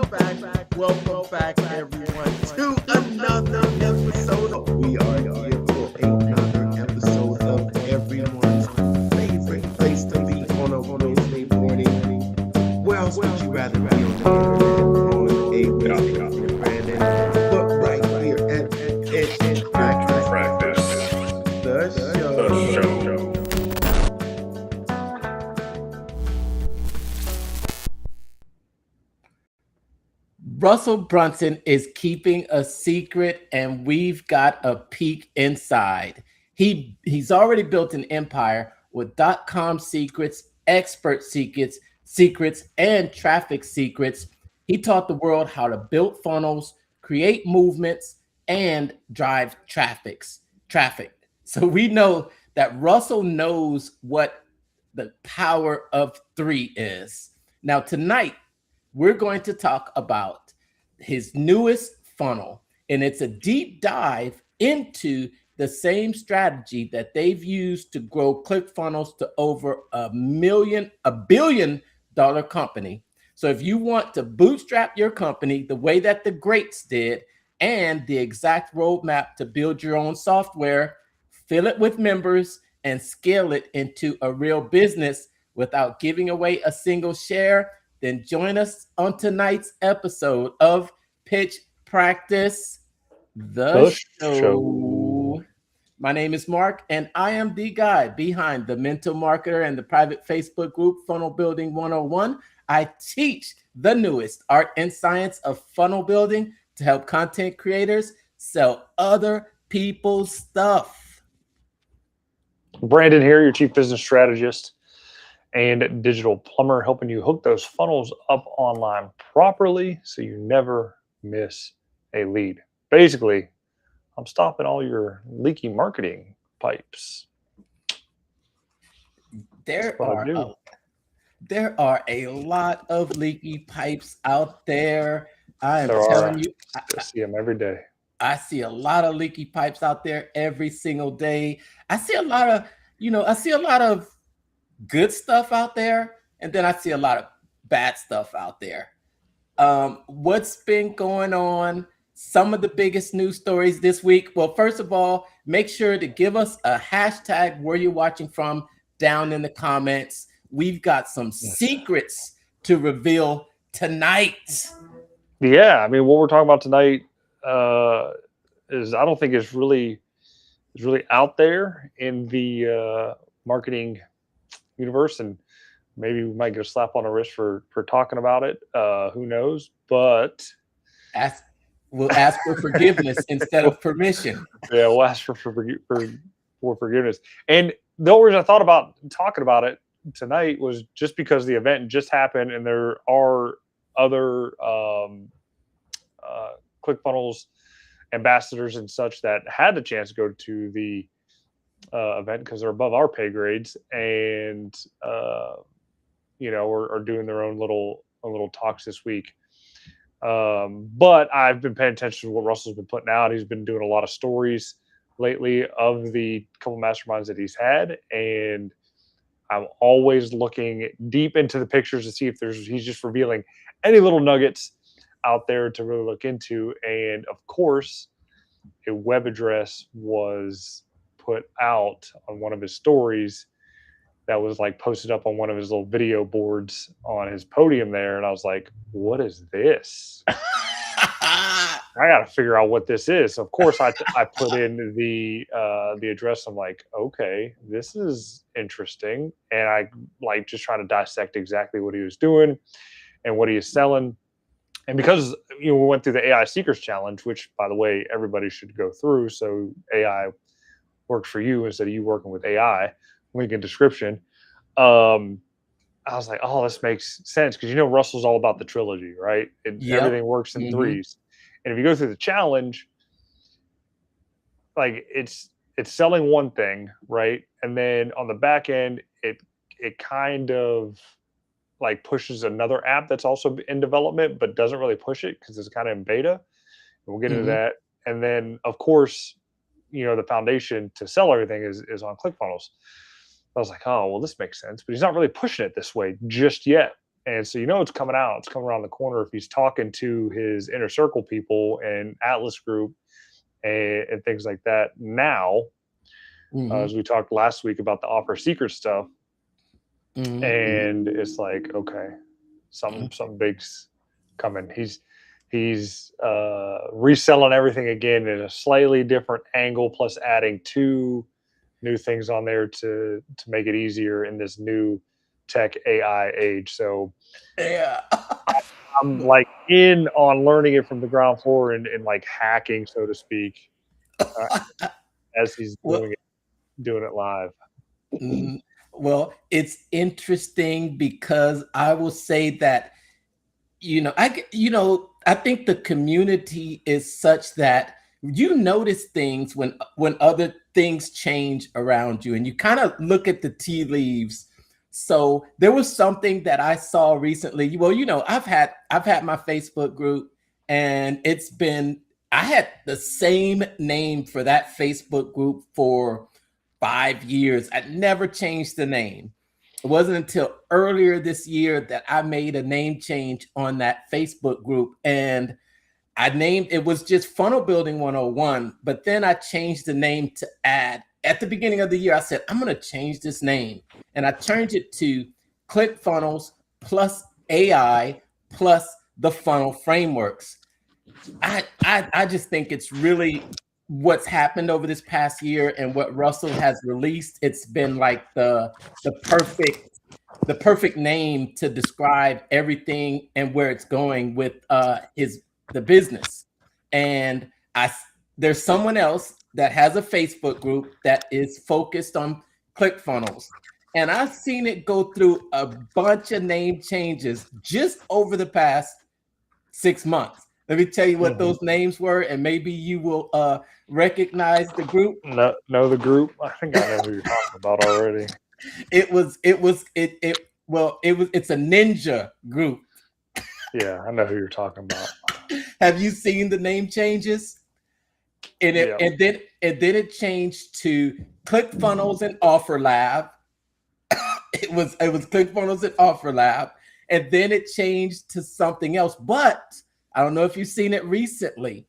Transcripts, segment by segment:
Welcome back, everyone, to another episode. We are here for another episode of everyone's favorite place to be on a Wednesday morning. Where else would you rather be on the internet on a Wednesday morning, Brandon? But right here at Practice, the show. Russell Brunson is keeping a secret, and we've got a peek inside. He's already built an empire with .com secrets, expert secrets, and traffic secrets. He taught the world how to build funnels, create movements, and drive traffic. So we know that Russell knows what the power of 3 is. Now, tonight, we're going to talk about his newest funnel, and it's a deep dive into the same strategy that they've used to grow Clickfunnels to over a billion-dollar company. So if you want to bootstrap your company the way that the greats did, and the exact roadmap to build your own software, fill it with members, and scale it into a real business without giving away a single share, then join us on tonight's episode of Pitch Practice, the show. My name is Mark, and I am the guy behind the Mental Marketer and the private Facebook group Funnel Building 101. I teach the newest art and science of funnel building to help content creators sell other people's stuff. Brandon here, your chief business strategist and digital plumber, helping you hook those funnels up online properly so you never miss a lead. Basically, I'm stopping all your leaky marketing pipes. There are a lot of leaky pipes out there. I am telling you, I see them every day. I see a lot of leaky pipes out there every single day. I see a lot of good stuff out there, and then I see a lot of bad stuff out there. What's been going on? Some of the biggest news stories this week. Well, first of all, make sure to give us a hashtag where you're watching from down in the comments. We've got some secrets to reveal tonight. Yeah, I mean, what we're talking about tonight is I don't think is really out there in the marketing universe, and maybe we might get a slap on the wrist for talking about it. Who knows? But we'll ask for forgiveness instead of permission. Yeah, we'll ask for forgiveness. And the only reason I thought about talking about it tonight was just because the event just happened, and there are other ClickFunnels ambassadors and such that had the chance to go to the event because they're above our pay grades, and are doing their own little talks this week. But I've been paying attention to what Russell's been putting out. He's been doing a lot of stories lately of the couple masterminds that he's had, and I'm always looking deep into the pictures to see if he's just revealing any little nuggets out there to really look into. And of course, a web address was put out on one of his stories that was like posted up on one of his little video boards on his podium there. And I was like, what is this? I got to figure out what this is. So of course, I put in the address. I'm like, okay, this is interesting. And I like just trying to dissect exactly what he was doing and what he is selling. And because we went through the AI Seekers Challenge, which, by the way, everybody should go through. So AI worked for you instead of you working with AI. Link in description. I was like, oh, this makes sense, because Russell's all about the trilogy, right? Everything works in threes. And if you go through the challenge, like it's selling one thing, right? And then on the back end, it kind of like pushes another app that's also in development, but doesn't really push it because it's kind of in beta. And we'll get into that. And then, of course, the foundation to sell everything is on ClickFunnels. I was like, oh, well, this makes sense, but he's not really pushing it this way just yet. And so it's coming out. It's coming around the corner if he's talking to his inner circle people and Atlas Group and things like that. Now, as we talked last week about the Offer Secret stuff, and it's like, okay, some big's coming. He's reselling everything again in a slightly different angle, plus adding 2 new things on there to make it easier in this new tech AI age. So Yeah. I'm like in on learning it from the ground floor and like hacking, so to speak, as he's doing it live. Well, it's interesting because I will say that, I think the community is such that you notice things when other things change around you, and you kind of look at the tea leaves. So there was something that I saw recently. Well, I've had my Facebook group, and I had the same name for that Facebook group for 5 years. I never changed the name. It wasn't until earlier this year that I made a name change on that Facebook group, and I named it was just Funnel Building 101, but then I changed the name to add. At the beginning of the year, I said, I'm going to change this name, and I changed it to Clickfunnels plus AI plus the funnel frameworks. I just think it's really what's happened over this past year and what Russell has released. It's been like the perfect name to describe everything and where it's going with the business. And there's someone else that has a Facebook group that is focused on ClickFunnels. And I've seen it go through a bunch of name changes just over the past 6 months. Let me tell you what those names were, and maybe you will recognize the group. Know the group? I think I know who you're talking about already. It's a ninja group. Yeah, I know who you're talking about. Have you seen the name changes? And then it changed to ClickFunnels and Offer Lab. It was ClickFunnels and Offer Lab, and then it changed to something else. But I don't know if you've seen it recently.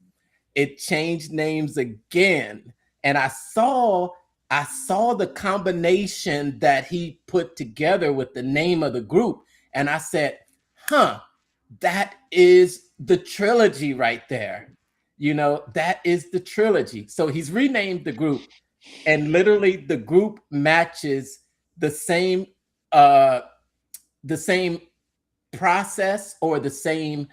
It changed names again, and I saw the combination that he put together with the name of the group, and I said, that is the trilogy right there. That is the trilogy. So he's renamed the group, and literally the group matches the same process or the same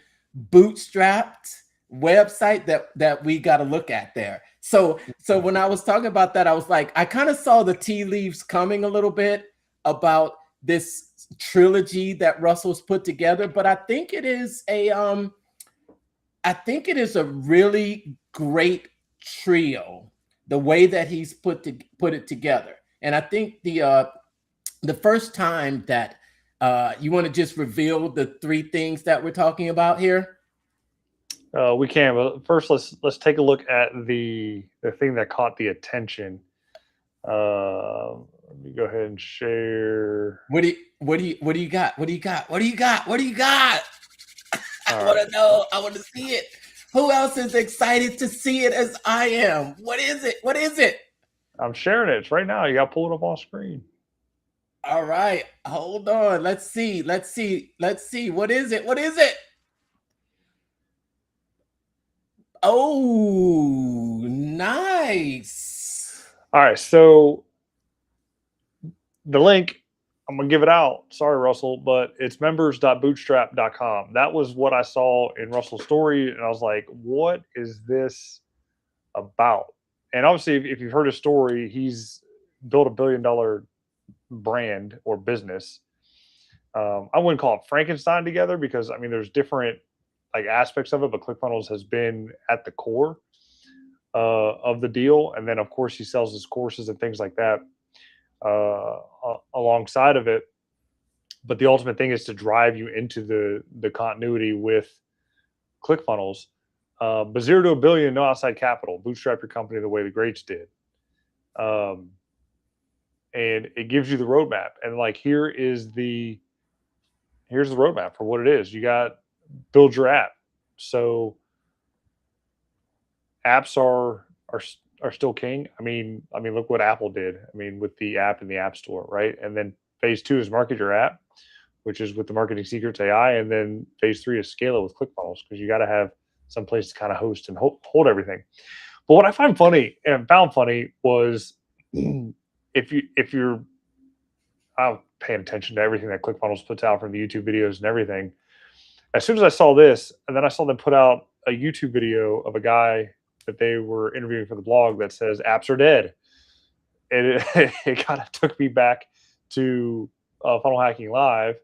bootstrapped website that we got to look at there. So when I was talking about that, I was like, I kind of saw the tea leaves coming a little bit about this trilogy that Russell's put together, but I think it is a really great trio, the way that he's put it together. And I think the first time that you want to just reveal the 3 things that we're talking about here. We can, but first let's take a look at the thing that caught the attention. Let me go ahead and share. What do you got? What do you got? I want to know. I want to see it. Who else is excited to see it as I am? What is it? I'm sharing it. It's right now. You got to pull it up on screen. All right. Hold on. Let's see. What is it? Oh, nice. All right. So the link, I'm going to give it out. Sorry, Russell, but it's members.bootstrap.com. That was what I saw in Russell's story. And I was like, what is this about? And obviously, if you've heard his story, he's built $1 billion brand or business. I wouldn't call it Frankenstein together because, I mean, there's different aspects of it, but ClickFunnels has been at the core of the deal. And then, of course, he sells his courses and things like that alongside of it. But the ultimate thing is to drive you into the continuity with ClickFunnels. But 0 to $1 billion, no outside capital. Bootstrap your company the way the greats did. And it gives you the roadmap. And here's here's the roadmap for what it is. You got build your app. So apps are still king. I mean, look what Apple did. I mean, with the app in the App Store, right? And then phase 2 is market your app, which is with the Marketing Secrets AI, and then phase 3 is scale it with ClickFunnels, because you got to have some place to kind of host and hold everything. But what I find funny and found funny was if you're I'm paying attention to everything that ClickFunnels puts out from the YouTube videos and everything. As soon as I saw this, and then I saw them put out a YouTube video of a guy that they were interviewing for the blog that says apps are dead. And it kind of took me back to Funnel Hacking Live,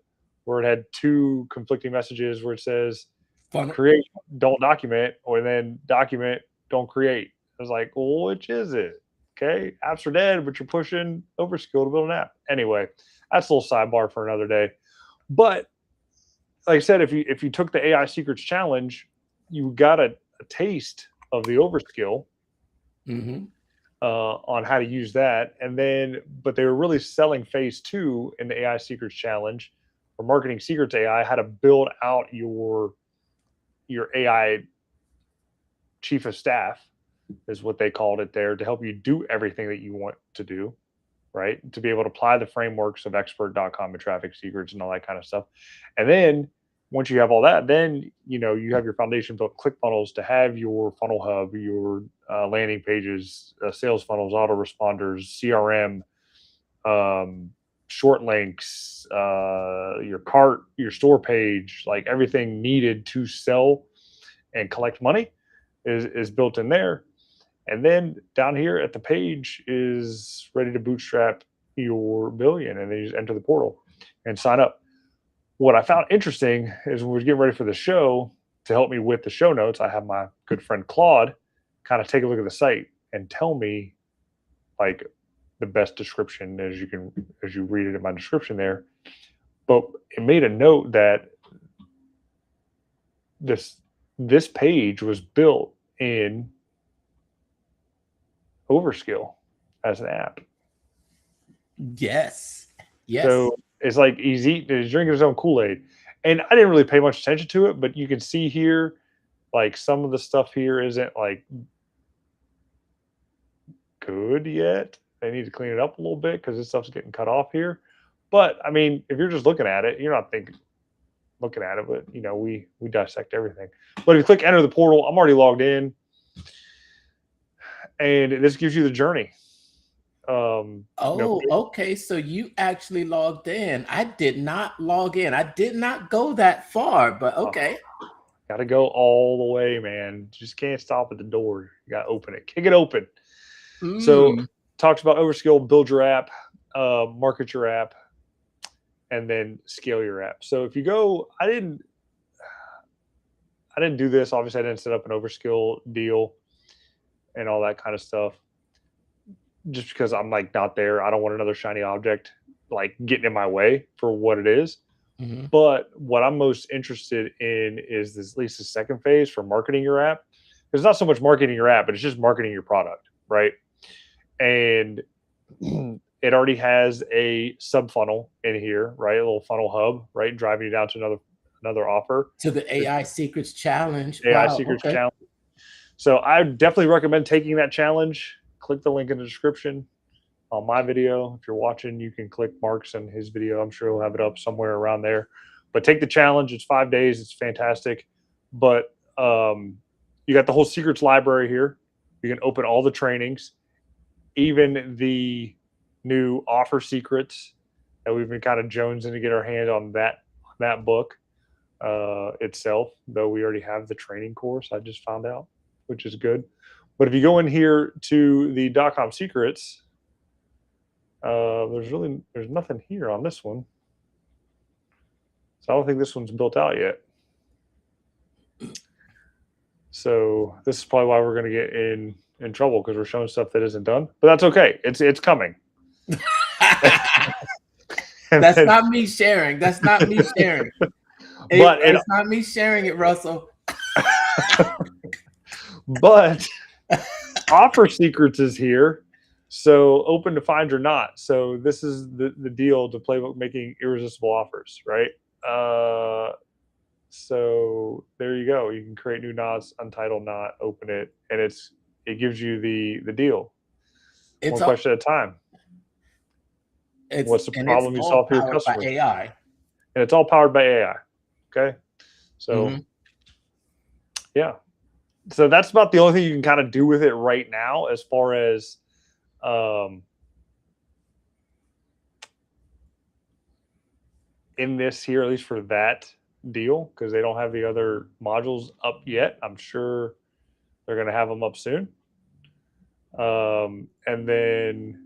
where it had 2 conflicting messages where it says create, don't document, or then document, don't create. I was like, well, which is it? Okay, apps are dead, but you're pushing Overskill to build an app. Anyway, that's a little sidebar for another day. But like I said, if you took the AI Secrets Challenge, you got a taste of the Overskill on how to use that. And then, but they were really selling phase 2 in the AI Secrets Challenge for Marketing Secrets AI, how to build out your AI chief of staff, is what they called it there, to help you do everything that you want to do, right? To be able to apply the frameworks of expert.com and traffic secrets and all that kind of stuff. And then once you have all that, then you have your foundation built ClickFunnels to have your funnel hub, your landing pages, sales funnels, autoresponders, CRM, short links, your cart, your store page, like everything needed to sell and collect money is built in there. And then down here at the page is ready to bootstrap your billion, and then you just enter the portal and sign up. What I found interesting is when we were getting ready for the show, to help me with the show notes, I have my good friend Claude kind of take a look at the site and tell me like the best description as you read it in my description there. But it made a note that this page was built in Overskill as an app. Yes. So it's like he's drinking his own Kool-Aid. And I didn't really pay much attention to it, but you can see here, like some of the stuff here isn't like good yet. They need to clean it up a little bit because this stuff's getting cut off here. But I mean, if you're just looking at it, you're not looking at it, but we dissect everything. But if you click enter the portal, I'm already logged in. And this gives you the journey. Okay. So you actually logged in. I did not log in. I did not go that far, but okay. Got to go all the way, man. Just can't stop at the door. You got to open it. Kick it open. So talks about Overskill, build your app, market your app, and then scale your app. So if you go, I didn't do this. Obviously, I didn't set up an Overskill deal and all that kind of stuff, just because I'm like not there. I don't want another shiny object like getting in my way for what it is. But what I'm most interested in is at least the second phase for marketing your app. It's not so much marketing your app, but it's just marketing your product, right? And it already has a sub funnel in here, right? A little funnel hub, right? Driving you down to another offer. To the AI Secrets Challenge. AI Secrets Challenge. So I definitely recommend taking that challenge. Click the link in the description on my video. If you're watching, you can click Mark's and his video. I'm sure he'll have it up somewhere around there. But take the challenge. It's 5 days. It's fantastic. But you got the whole secrets library here. You can open all the trainings, even the new offer secrets that we've been kind of jonesing to get our hands on that book itself, though we already have the training course, I just found out, which is good. But if you go in here to the .com Secrets, there's nothing here on this one. So I don't think this one's built out yet. So this is probably why we're going to get in trouble, because we're showing stuff that isn't done. But that's okay. It's coming. That's not me sharing. That's not me sharing. It's not me sharing it, Russell. But offer secrets is here. So open to find or not. So this is the deal to play with making irresistible offers, right? So there you go. You can create new knots, untitled knot, open it, and it gives you the deal. It's One question at a time. What's the problem you solve for your powered by customers? AI. And it's all powered by AI. Okay. So yeah. So that's about the only thing you can kind of do with it right now, as far as in this here, at least for that deal, because they don't have the other modules up yet. I'm sure they're going to have them up soon. And then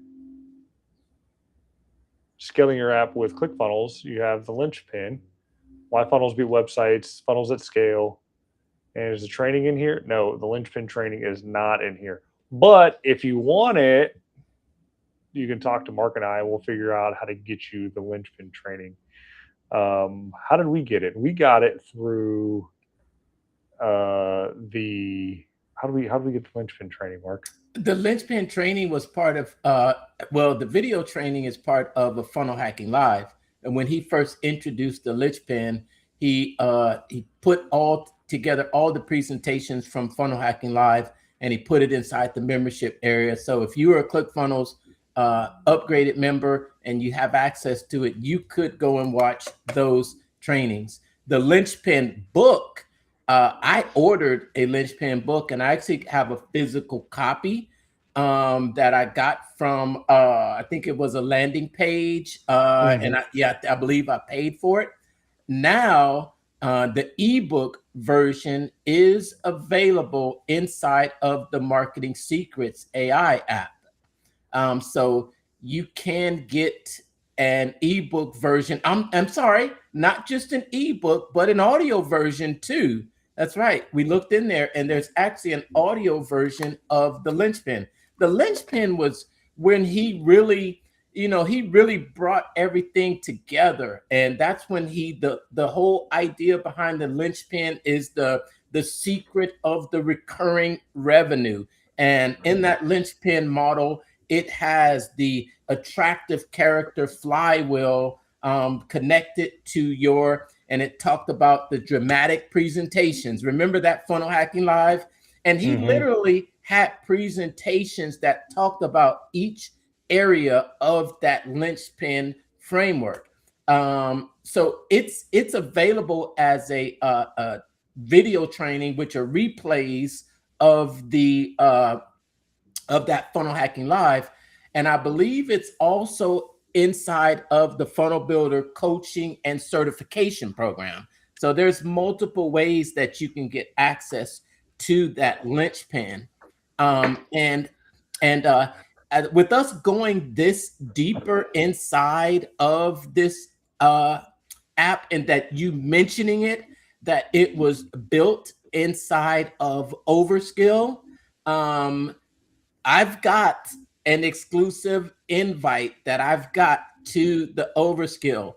scaling your app with Clickfunnels, you have the linchpin. Why funnels beat websites, funnels at scale. And is the training in here? No, the linchpin training is not in here. But if you want it, you can talk to Mark and I. We'll figure out how to get you the linchpin training. How did we get it? We got it through how do we get the linchpin training, Mark? The linchpin training was part of the video training is part of a Funnel Hacking Live. And when he first introduced the linchpin, he put together all the presentations from Funnel Hacking Live, and he put it inside the membership area. So if you are a ClickFunnels upgraded member and you have access to it, you could go and watch those trainings. The linchpin book, I ordered a linchpin book, and I actually have a physical copy that I got from I think it was a landing page, and I believe I paid for it. Now the ebook version is available inside of the Marketing Secrets AI app. So you can get an ebook version. I'm sorry, not just an ebook, but an audio version too. That's right. We looked in there, and there's actually an audio version of the linchpin. The linchpin was when he really brought everything together, and that's when the whole idea behind the linchpin is the secret of the recurring revenue. And in that linchpin model, it has the attractive character flywheel connected to and it talked about the dramatic presentations. Remember that Funnel Hacking Live? And he literally had presentations that talked about each area of that linchpin framework. So it's available as a video training, which are replays of that Funnel Hacking Live. And I believe it's also inside of the Funnel Builder coaching and certification program. So there's multiple ways that you can get access to that linchpin. And with us going this deeper inside of this app, and that you mentioning it, that it was built inside of Overskill, I've got an exclusive invite that I've got to the Overskill.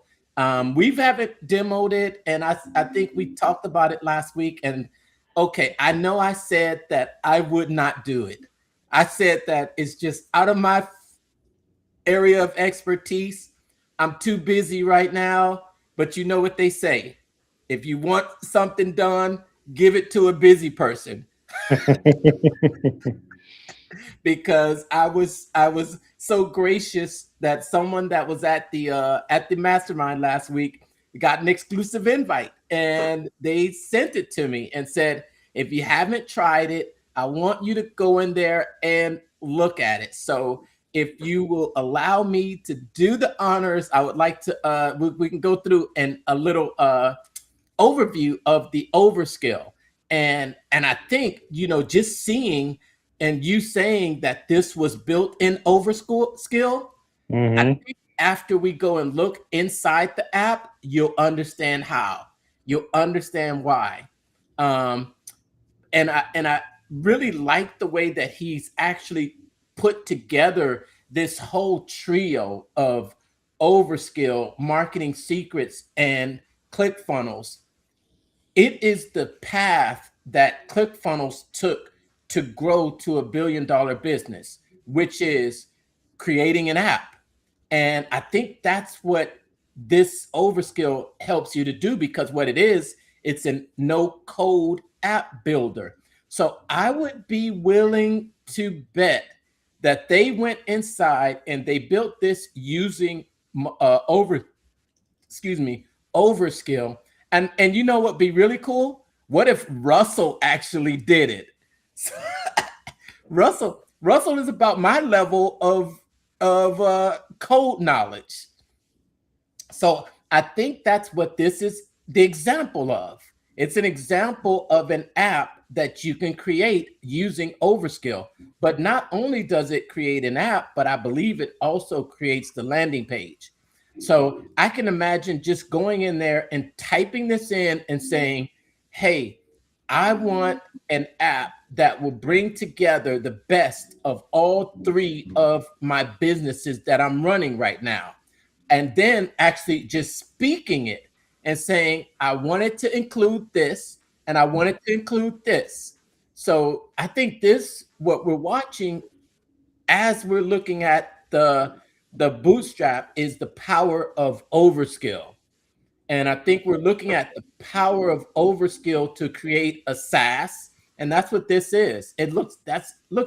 We've haven't demoed it, and I think we talked about it last week. And okay, I know I said that I would not do it. I said that it's just out of my area of expertise. I'm too busy right now, but you know what they say. If you want something done, give it to a busy person. Because I was so gracious that someone that was at the mastermind last week got an exclusive invite, and they sent it to me and said, if you haven't tried it, I want you to go in there and look at it. So if you will allow me to do the honors, I would like to we can go through a little overview of the Overskill. And I think, just seeing and you saying that this was built in Overskill, I think after we go and look inside the app, you'll understand how. You'll understand why. And I really like the way that he's actually put together this whole trio of Overskill, Marketing Secrets, and ClickFunnels. It is the path that ClickFunnels took to grow to $1 billion business, which is creating an app. And I think that's what this overskill helps you to do, because what it is, it's a no code app builder. So I would be willing to bet that they went inside and they built this using overskill. And you know what be really cool? What if Russell actually did it? Russell is about my level of code knowledge. So I think that's what this is the example of. It's an example of an app that you can create using overskill. But not only does it create an app, but I believe it also creates the landing page. So I can imagine just going in there and typing this in and saying, hey, I want an app that will bring together the best of all three of my businesses that I'm running right now. And then actually just speaking it and saying, I wanted to include this and I wanted to include this. So I think what we're watching as we're looking at the Bootstrap is the power of overskill. And I think we're looking at the power of overskill to create a SaaS. And that's what this is. It looks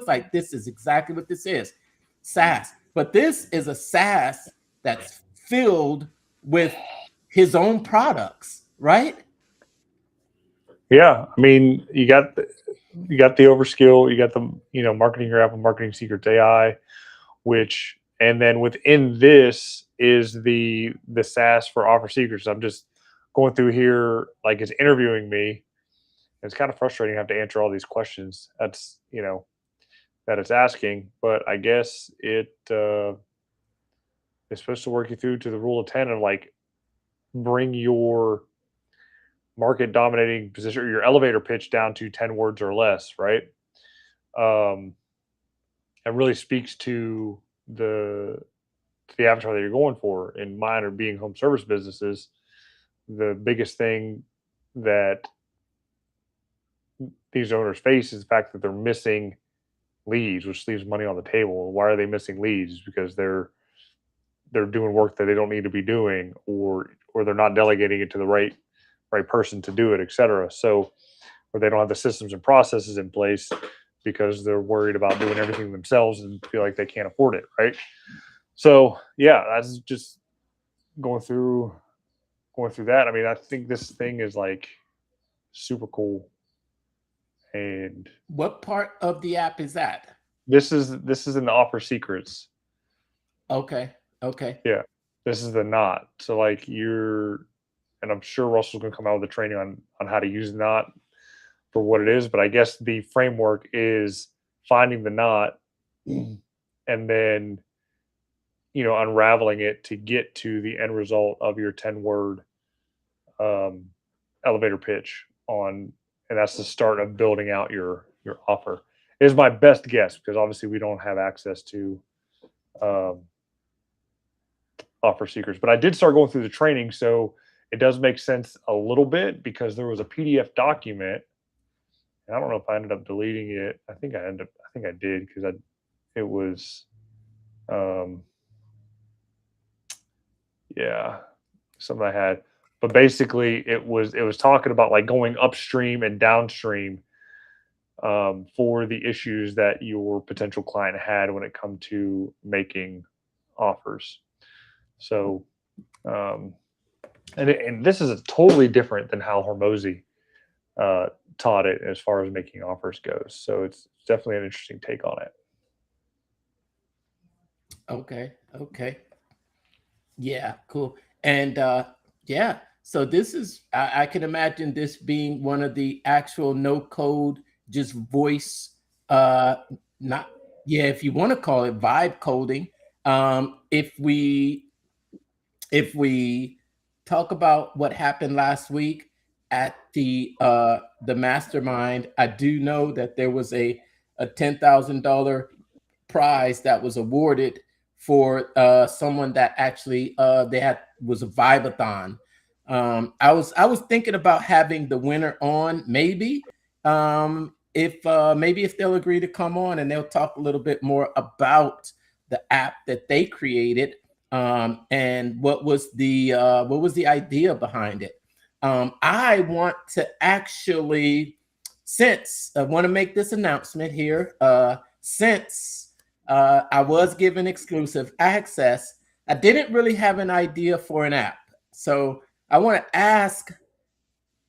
like this is exactly what this is. SaaS. But this is a SaaS that's filled with his own products, right? Yeah. I mean, you got the overskill, you got the, marketing your app with Marketing Secrets AI, and then within this is the SaaS for Offer Secrets. I'm just going through here, like it's interviewing me. It's kind of frustrating to have to answer all these questions. That's, that it's asking, but I guess it's supposed to work you through to the rule of 10 and like bring your market dominating position or your elevator pitch down to 10 words or less, right? It really speaks to the avatar that you're going for. In mine are being home service businesses. The biggest thing that these owners face is the fact that they're missing leads, which leaves money on the table. Why are they missing leads? Because they're doing work that they don't need to be doing, or they're not delegating it to the right person to do it, etc. So, or they don't have the systems and processes in place because they're worried about doing everything themselves and feel like they can't afford it, right? So yeah, that's just going through that. I mean, I think this thing is like super cool. And what part of the app is that? This is in the Offer Secrets. Okay. Yeah, this is the Knot. So like and I'm sure Russell's going to come out with a training on how to use Knot for what it is. But I guess the framework is finding the knot and then, unraveling it to get to the end result of your 10-word elevator pitch and that's the start of building out your offer. Is my best guess, because obviously we don't have access to Offer Secrets. But I did start going through the training, so it does make sense a little bit, because there was a PDF document. And I don't know if I ended up deleting it. I think I did, because it was something I had. But basically it was talking about like going upstream and downstream for the issues that your potential client had when it come to making offers. So, and this is totally different than how Hormozy taught it as far as making offers goes. So it's definitely an interesting take on it. Okay. Yeah, cool. And so this is, I can imagine this being one of the actual no code, just voice, if you want to call it vibe coding. If we talk about what happened last week at the mastermind, I do know that there was a $10,000 prize that was awarded for someone that actually was a vibe-a-thon. I was thinking about having the winner on, maybe if they'll agree to come on and they'll talk a little bit more about the app that they created. And what was the idea behind it? I want to actually, since I want to make this announcement here, since I was given exclusive access, I didn't really have an idea for an app. So I want to ask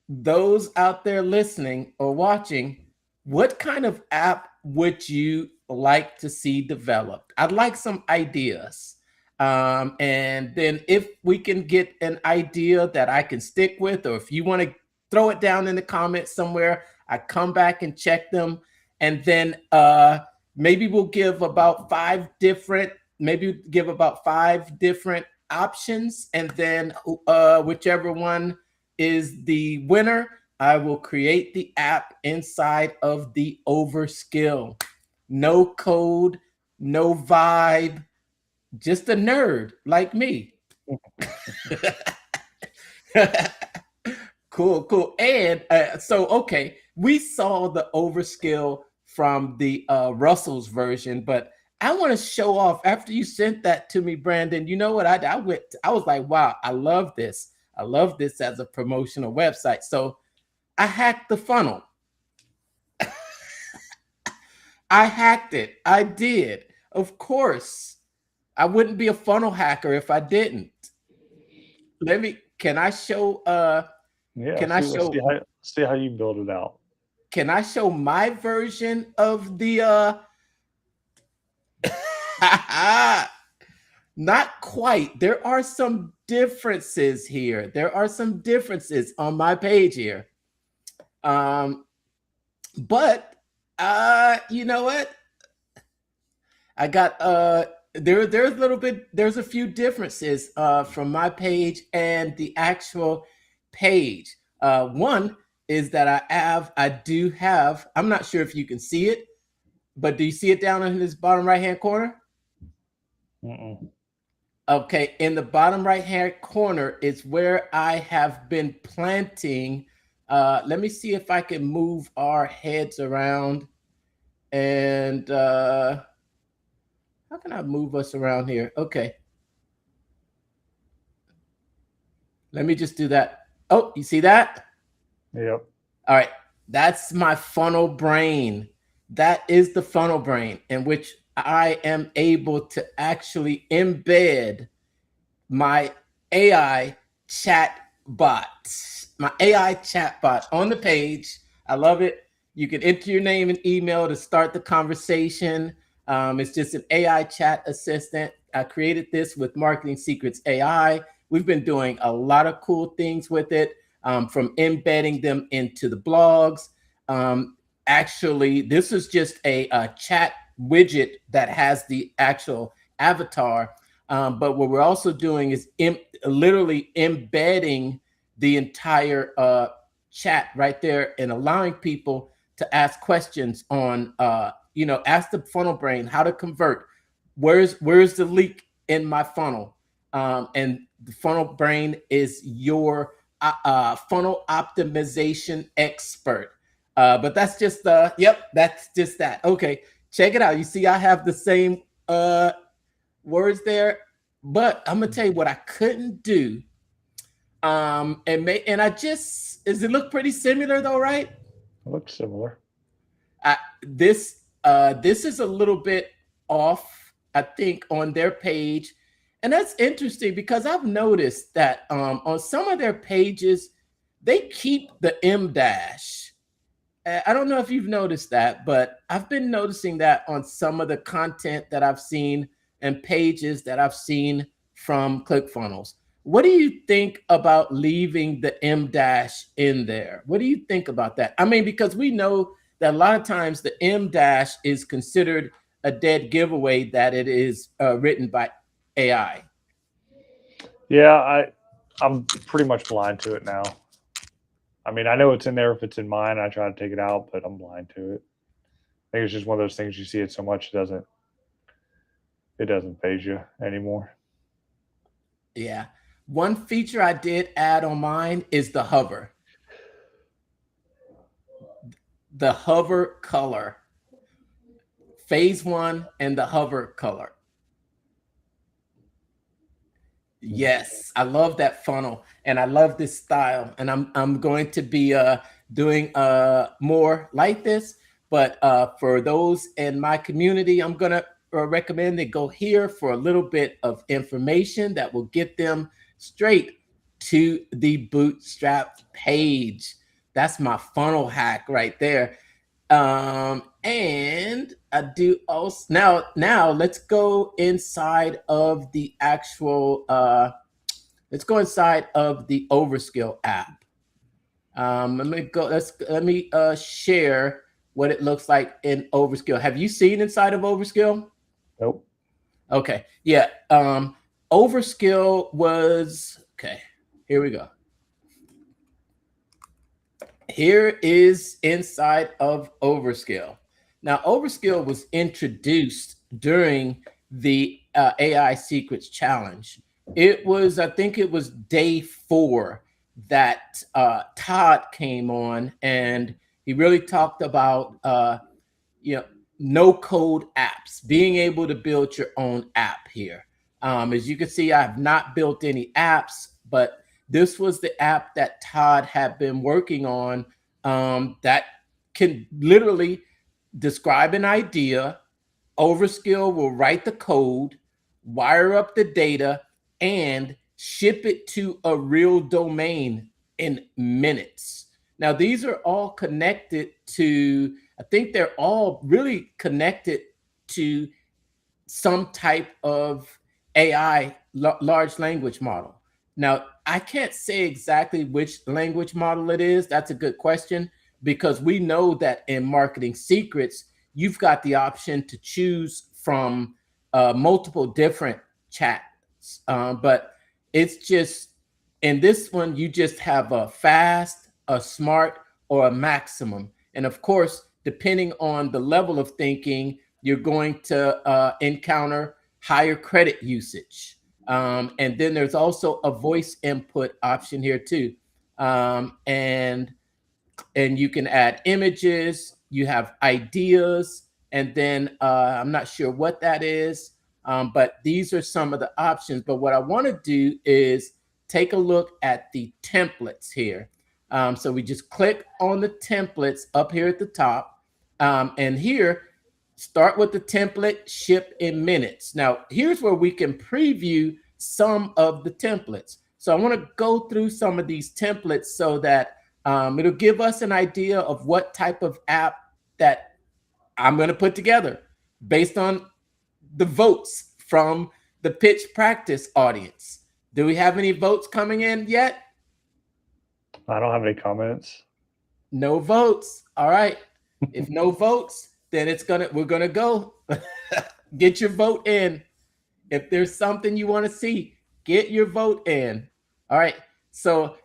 those out there listening or watching, what kind of app would you like to see developed? I'd like some ideas. And then if we can get an idea that I can stick with, or if you want to throw it down in the comments somewhere, I come back and check them. And then maybe we'll give about five different options. And then whichever one is the winner, I will create the app inside of the Overskill. No code, no vibe, just a nerd like me. Cool. And okay, we saw the Overskill from the Russell's version, but I want to show off. After you sent that to me, Brandon, you know what I was like, wow, I love this. I love this as a promotional website. So I hacked the funnel. I hacked it. I did. Of course. I wouldn't be a funnel hacker if I didn't. Can I show see how you build it out? Can I show my version of the not quite. There are some differences here. There are some differences on my page here. But you know what? I got there's a few differences from my page and the actual page. One is that I do have, I'm not sure if you can see it, but do you see it down in this bottom right hand corner? Okay, in the bottom right hand corner is where I have been planting. Let me see if I can move our heads around. And how can I move us around here? Okay. Let me just do that. Oh, you see that? Yep. All right. That's my funnel brain. That is the funnel brain in which I am able to actually embed my AI chat bot, on the page. I love it. You can enter your name and email to start the conversation. It's just an AI chat assistant. I created this with Marketing Secrets AI. We've been doing a lot of cool things with it, from embedding them into the blogs. Actually, this is just a chat widget that has the actual avatar. But what we're also doing is literally embedding the entire chat right there and allowing people to ask questions on, ask the funnel brain how to convert. Where's the leak in my funnel? And the funnel brain is your funnel optimization expert. But that's just, that's just that. Okay, check it out. You see, I have the same words there, but I'm gonna tell you what I couldn't do. Does it look pretty similar though, right? It looks similar. This is a little bit off, I think, on their page. And that's interesting because I've noticed that on some of their pages, they keep the M dash. I don't know if you've noticed that, but I've been noticing that on some of the content that I've seen and pages that I've seen from Clickfunnels. What do you think about leaving the M dash in there? What do you think about that? I mean, because we know that a lot of times the M dash is considered a dead giveaway that it is written by AI. Yeah, I'm pretty much blind to it now. I mean, I know it's in there if it's in mine. I try to take it out, but I'm blind to it. I think it's just one of those things you see it so much it doesn't phase you anymore. Yeah. One feature I did add on mine is the hover. The hover color. Phase 1 and the hover color. Yes, I love that funnel and I love this style. And I'm going to be doing more like this. But for those in my community, I'm gonna recommend they go here for a little bit of information that will get them straight to the Bootstrap page. That's my funnel hack right there. And I do also now let's go inside of the actual let's go inside of the Overskill app. Let me share what it looks like in Overskill. Have you seen inside of Overskill? Nope. Okay. Yeah. Overskill was okay. Here we go. Here is inside of Overskill. Now, Overskill was introduced during the AI Secrets Challenge. It was, I think it was day 4 that Todd came on and he really talked about, no code apps, being able to build your own app here. As you can see, I have not built any apps, but this was the app that Todd had been working on that can literally describe an idea. Overskill will write the code, wire up the data, and ship it to a real domain in minutes. Now, these are all connected to, I think they're all really connected to some type of AI, large language model. Now, I can't say exactly which language model it is. That's a good question because we know that in Marketing Secrets, you've got the option to choose from multiple different chats. But it's just, in this one, you just have a fast, a smart, or a maximum. And of course, depending on the level of thinking, you're going to encounter higher credit usage. And then there's also a voice input option here too. And you can add images, you have ideas, and then I'm not sure what that is, but these are some of the options. But what I want to do is take a look at the templates here. So we just click on the templates up here at the top. And here, start with the template, ship in minutes. Now, here's where we can preview some of the templates. So I want to go through some of these templates so that it'll give us an idea of what type of app that I'm going to put together based on the votes from the pitch practice audience. Do we have any votes coming in yet? I don't have any comments. No votes. All right. If no votes, then we're gonna go. Get your vote in. If there's something you want to see, get your vote in. All right. So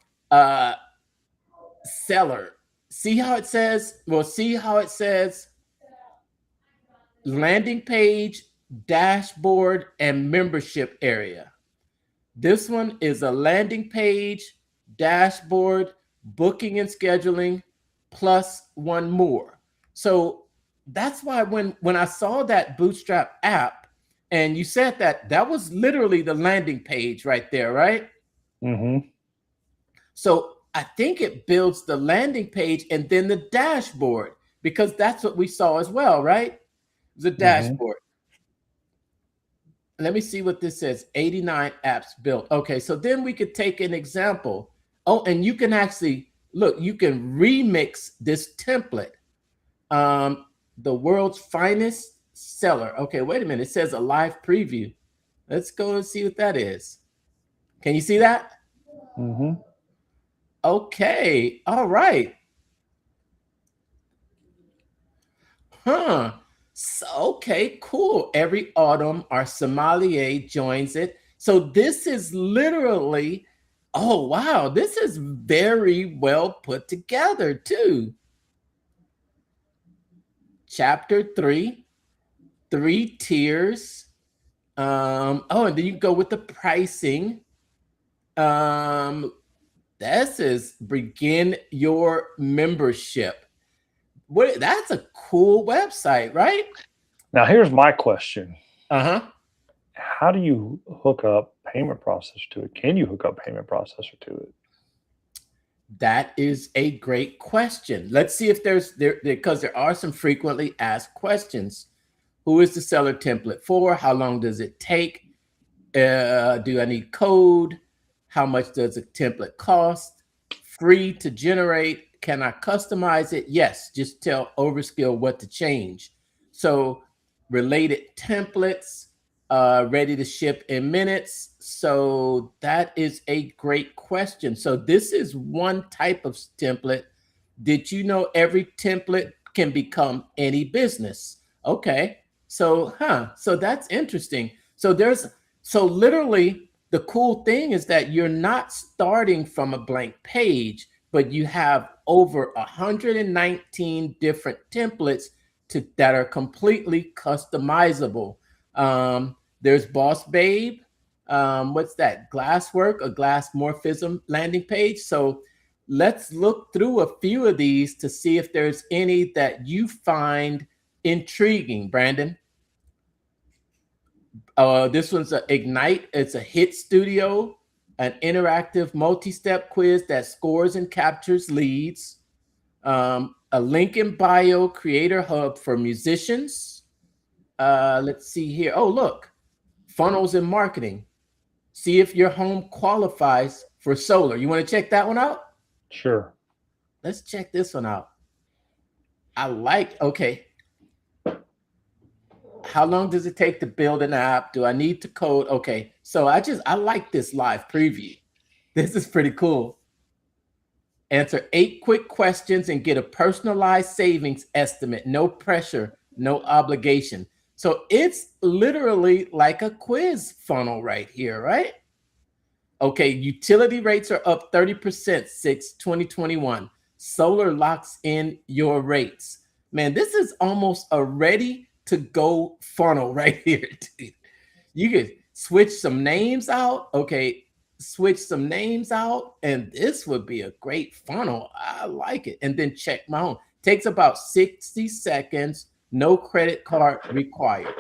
seller. See how it says landing page, dashboard, and membership area. This one is a landing page, dashboard, booking and scheduling, plus one more. So that's why when I saw that Bootstrap app, and you said that was literally the landing page right there, right? Mm-hmm. So I think it builds the landing page and then the dashboard, because that's what we saw as well, right? The dashboard. Let me see what this says. 89 apps built. Okay, so then we could take an example. Oh, and you can actually, look, you can remix this template. The world's finest seller. Okay, wait a minute. It says a live preview. Let's go and see what that is. Can you see that? Mm-hmm. Okay, all right. Huh. So, okay, cool. Every autumn, our sommelier joins it. So this is literally, oh, wow, this is very well put together too. Chapter 3, 3 tiers. Oh, and then you go with the pricing. This is begin your membership. That's a cool website, right? Now, here's my question. Uh-huh. how do you hook up payment processor to it? Can you hook up payment processor to it? That is a great question. Let's see if there's because there are some frequently asked questions. Who is the seller template for? How long does it take? Do I need code? How much does a template cost? Free to generate. Can I customize it? Yes, just tell Overskill what to change. So related templates, ready to ship in minutes. So that is a great question. So this is one type of template. Did you know every template can become any business? Okay. So, so that's interesting. So literally the cool thing is that you're not starting from a blank page, but you have over 119 different templates that are completely customizable. There's Boss Babe. What's that? Glasswork, a glass morphism landing page. So let's look through a few of these to see if there's any that you find intriguing, Brandon. This one's a Ignite. It's a hit studio, an interactive multi-step quiz that scores and captures leads. A link in bio creator hub for musicians. Let's see here. Oh, look, funnels and marketing. See if your home qualifies for solar. You want to check that one out? Sure. Let's check this one out. Okay. How long does it take to build an app? Do I need to code? Okay, so I like this live preview. This is pretty cool. Answer 8 quick questions and get a personalized savings estimate. No pressure, no obligation. So it's literally like a quiz funnel right here, right? Okay, utility rates are up 30% since 2021. Solar locks in your rates. Man, this is almost a ready to go funnel right here, dude. You could switch some names out. Okay, switch some names out, and this would be a great funnel. I like it. And then check my own. Takes about 60 seconds. No credit card required.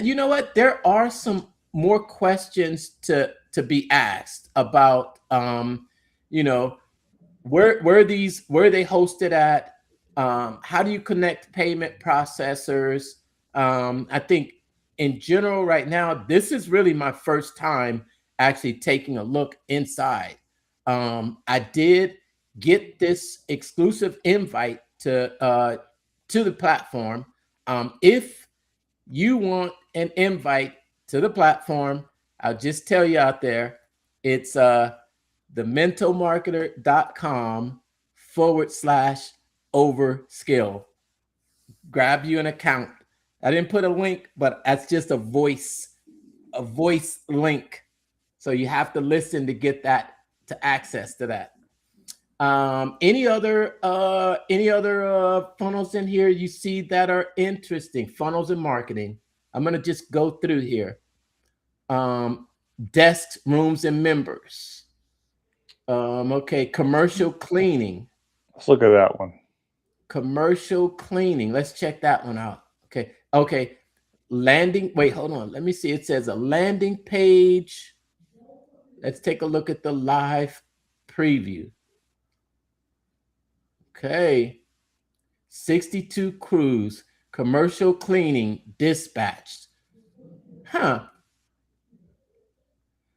You know what? There are some more questions to be asked about. You know, where are they hosted at? How do you connect payment processors? I think in general right now, this is really my first time actually taking a look inside. I did get this exclusive invite to the platform. If you want an invite to the platform, I'll just tell you out there, it's thementalmarketer.com/overskill. Grab you an account. I didn't put a link, but that's just a voice link. So you have to listen to get that, to access to that. Any other funnels in here you see that are interesting? Funnels and marketing. I'm gonna just go through here. Desks, rooms, and members. Okay, commercial cleaning. Let's look at that one. Commercial cleaning. Let's check that one out. Okay. Landing. Wait, hold on. Let me see. It says a landing page. Let's take a look at the live preview. Okay. 62 crews. Commercial cleaning dispatched.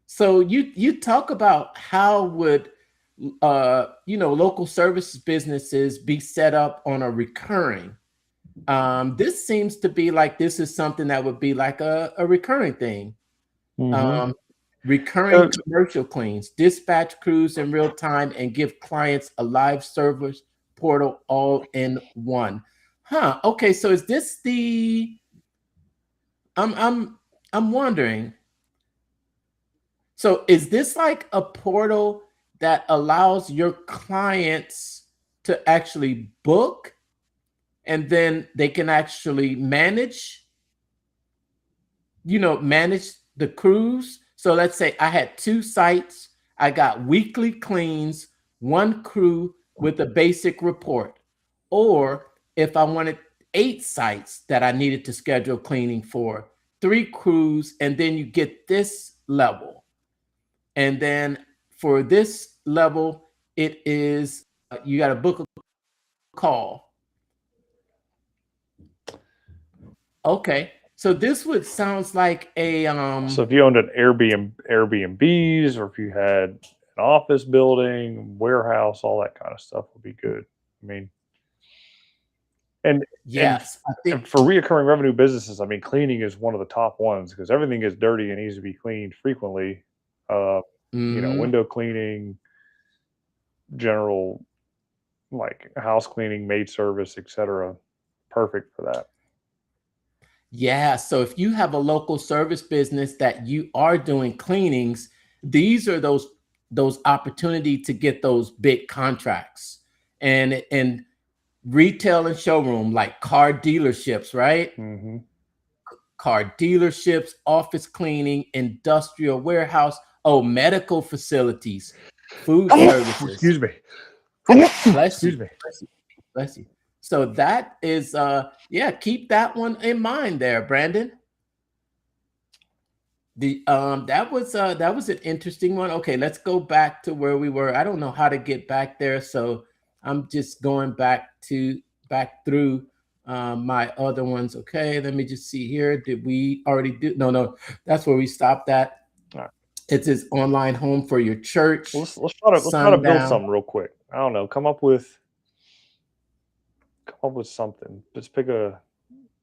So you talk about how would local services businesses be set up on a recurring. This seems to be like this is something that would be like a recurring thing. Recurring commercial cleans, dispatch crews in real time, and give clients a live service portal all in one. Okay, so is this the? I'm wondering. So is this like a portal that allows your clients to actually book, and then they can actually manage the crews? So let's say I had 2 sites. I got weekly cleans, 1 crew with a basic report. Or if I wanted 8 sites that I needed to schedule cleaning for, 3 crews, and then you get this level. And then for this level, it is you got to book a call. Okay, so this would sounds like a So if you owned an Airbnbs, or if you had an office building, warehouse, all that kind of stuff would be good. I mean, and yes, I and think for reoccurring revenue businesses, I mean, cleaning is one of the top ones because everything is dirty and needs to be cleaned frequently. You know, window cleaning, general like house cleaning, maid service, etc. Perfect for that. yeah. So if you have a local service business that you are doing cleanings, these are those opportunity to get those big contracts. And retail and showroom, like car dealerships, right? Mm-hmm. Car dealerships, office cleaning, industrial warehouse, medical facilities, food services. Excuse me. Bless you. Excuse me. Bless you. So that is keep that one in mind there, Brandon. The that was an interesting one. Okay, let's go back to where we were. I don't know how to get back there, so I'm just going back through my other ones. Okay, let me just see here. Did we already do? No, that's where we stopped at. Right. It's his online home for your church. Well, let's try to build something real quick. I don't know. Come up with something. Let's pick a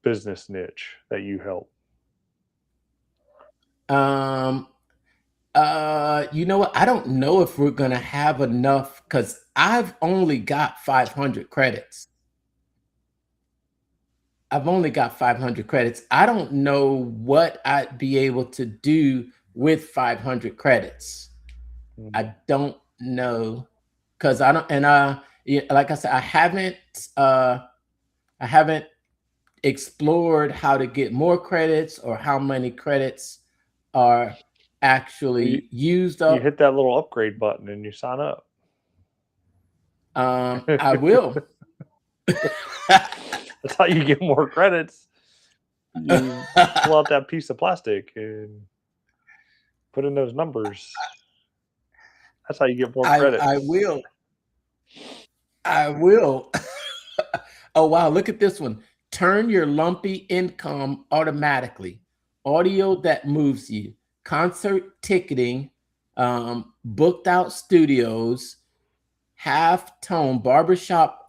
business niche that you help. You know what? I don't know if we're gonna have enough because I've only got 500 credits. I don't know what I'd be able to do with 500 credits. I don't know because I don't, and like I said, I haven't explored how to get more credits or how many credits are actually used up. You hit that little upgrade button and you sign up. I will. That's how you get more credits. You pull out that piece of plastic and put in those numbers. That's how you get more credits. I will. Oh, wow. Look at this one. Turn your lumpy income automatically. Audio that moves you. Concert ticketing. Booked out studios. Half tone barbershop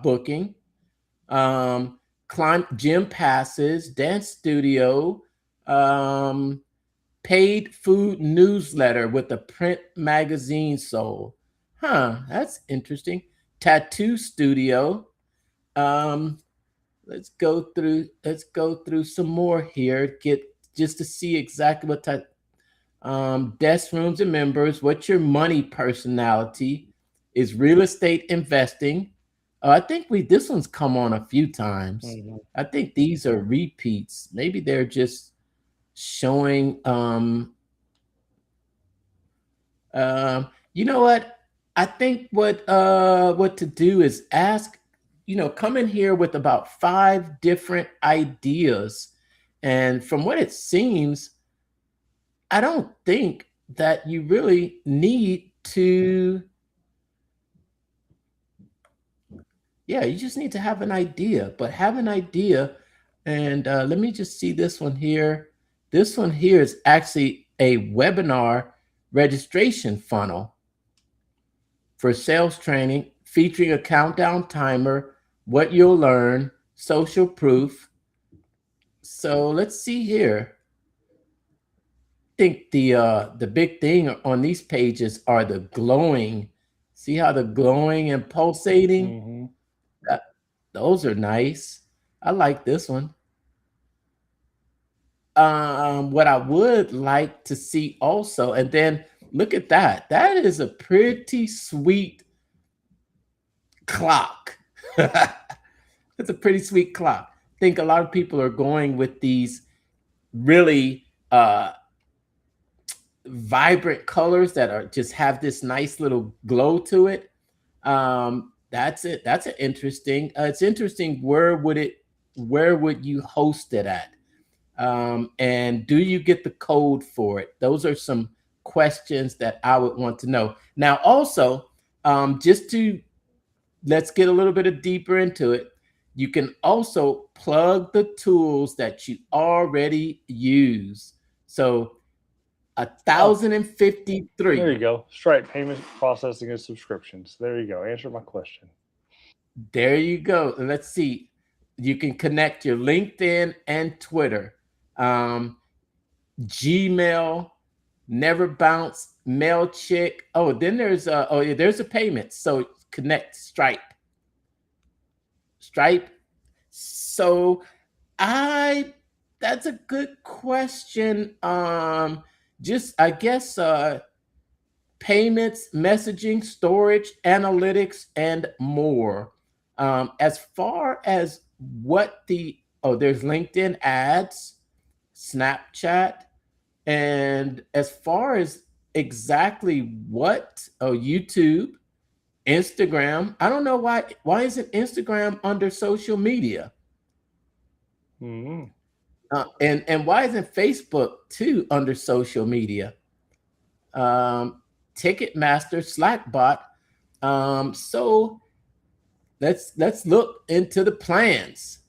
booking. Gym passes. Dance studio. Paid food newsletter with a print magazine sold. That's interesting. Tattoo studio. Let's go through some more here. Just to see exactly what type. Desk rooms and members. What's your money personality? Is real estate investing? I think this one's come on a few times. Mm-hmm. I think these are repeats. Maybe they're just showing you know what? I think what to do is ask, come in here with about 5 different ideas. And from what it seems, I don't think that you really need to. Yeah, you just need to have an idea, but have an idea. And let me just see this one here. This one here is actually a webinar registration funnel for sales training featuring a countdown timer, what you'll learn, social proof. So let's see here. I think the big thing on these pages are the glowing. See how the glowing and pulsating? Mm-hmm. Those are nice. I like this one. What I would like to see also, and then look at that. That is a pretty sweet clock. It's a pretty sweet clock. I think a lot of people are going with these really vibrant colors that are just have this nice little glow to it. That's it. That's an interesting. It's interesting. Where would you host it at? And do you get the code for it? Those are some questions that I would want to know. Now, also, just to let's get a little bit deeper into it. You can also plug the tools that you already use. So There 1,053. you go. Stripe payment processing and subscriptions. There you go. Answer my question. There you go. And let's see. You can connect your LinkedIn and Twitter, Gmail, Never Bounce, Mailchimp. Oh, then there's there's a payment. So connect Stripe. So that's a good question. Just I guess payments, messaging, storage, analytics, and more. As far as there's LinkedIn ads, Snapchat, and as far as exactly YouTube, Instagram. I don't know why isn't Instagram under social media? Mm-hmm. And why isn't Facebook too under social media? Ticketmaster, Slackbot. So let's look into the plans.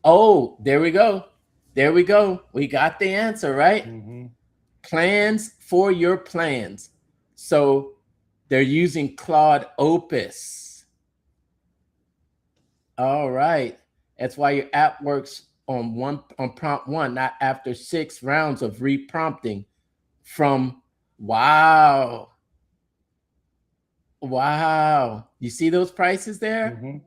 Oh, there we go. We got the answer, right? Mm-hmm. Plans for your plans. So they're using Claude Opus. All right. That's why your app works on prompt 1, not after 6 rounds of reprompting from wow. You see those prices there? Mm-hmm.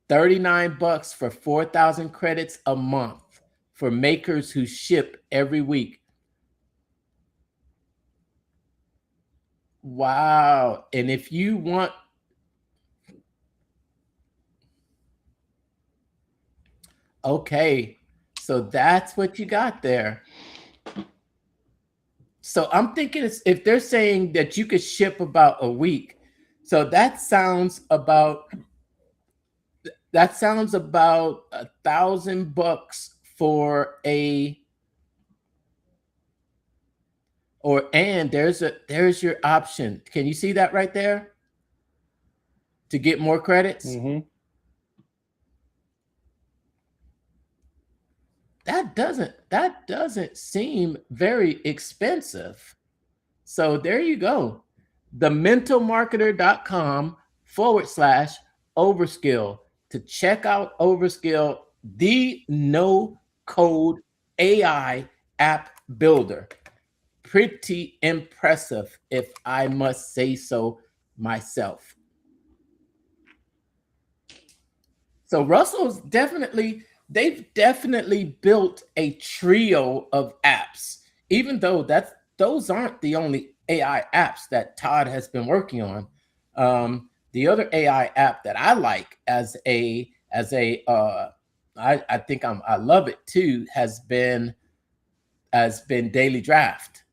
$39 for 4,000 credits a month for makers who ship every week. Wow. And if you want, okay, so that's what you got there. So I'm thinking if they're saying that you could ship about a week, so that sounds about $1,000 for and there's your option. Can you see that right there? To get more credits? Mm-hmm. That doesn't seem very expensive. So there you go. thementalmarketer.com/overskill to check out Overskill, the no code AI app builder. Pretty impressive, if I must say so myself. So they've definitely built a trio of apps, even though those aren't the only AI apps that Todd has been working on. The other AI app that I like I think I love it too has been Daily Draft,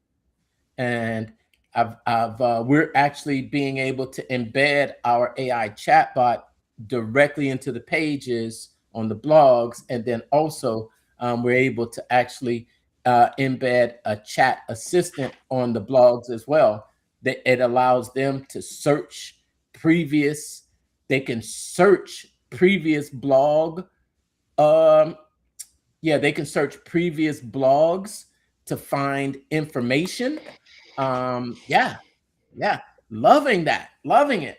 and we're actually being able to embed our AI chatbot directly into the pages on the blogs, and then also we're able to actually embed a chat assistant on the blogs as well. That it allows them to search previous. They can search previous blog. They can search previous blogs to find information. Yeah, loving that, loving it.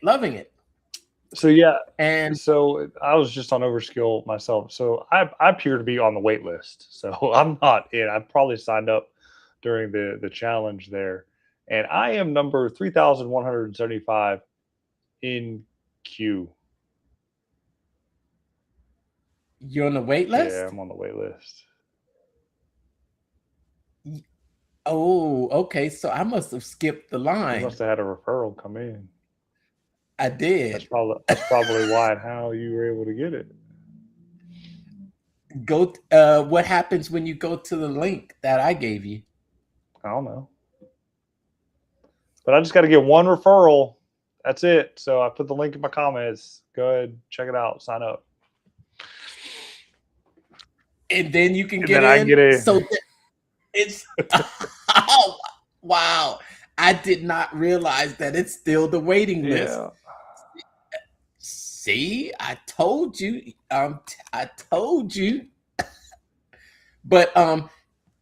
So yeah, And so I was just on Overskill myself. So I appear to be on the wait list. So I'm not in. I probably signed up during the challenge there, and I am number 3,175 in queue. you're on the wait list? Yeah, I'm on the wait list. Oh, okay. So I must have skipped the You line. must have had a referral come in. I did. That's probably why and how you were able to get it. What happens when you go to the link that I gave you? I don't know. But I just got to get one referral. That's it. So I put the link in my comments. Go ahead, check it out, sign up. and then you can And get then I in. get in. So it's oh, wow. I did not realize that it's still the waiting list. Yeah. See, I told you. I told you. But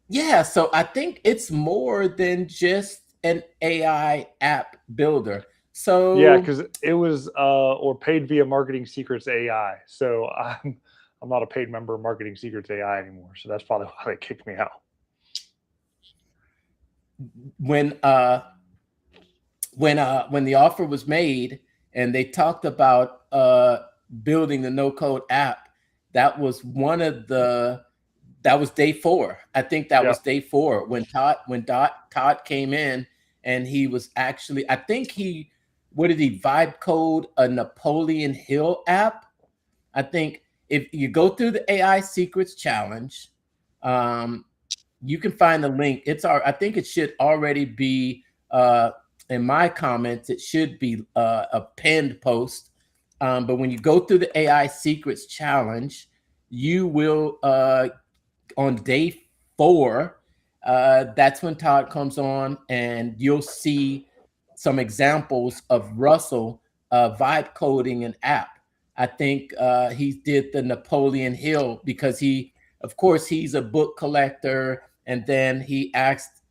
yeah, so I think it's more than just an AI app builder. So Yeah, because it was or paid via Marketing Secrets AI. So I'm not a paid member of Marketing Secrets AI anymore. So that's probably why they kicked me out. when the offer was made and they talked about building the no code app, that was that was day 4. I think that was day 4 when Todd came in, and he was actually, I think what did he vibe code a Napoleon Hill app? I think if you go through the AI Secrets Challenge, you can find the link. I think it should already be in my comments. It should be a pinned post. But when you go through the AI Secrets Challenge, you will on day 4. That's when Todd comes on, and you'll see some examples of Russell vibe coding an app. I think he did the Napoleon Hill because of course, he's a book collector, and then he asked,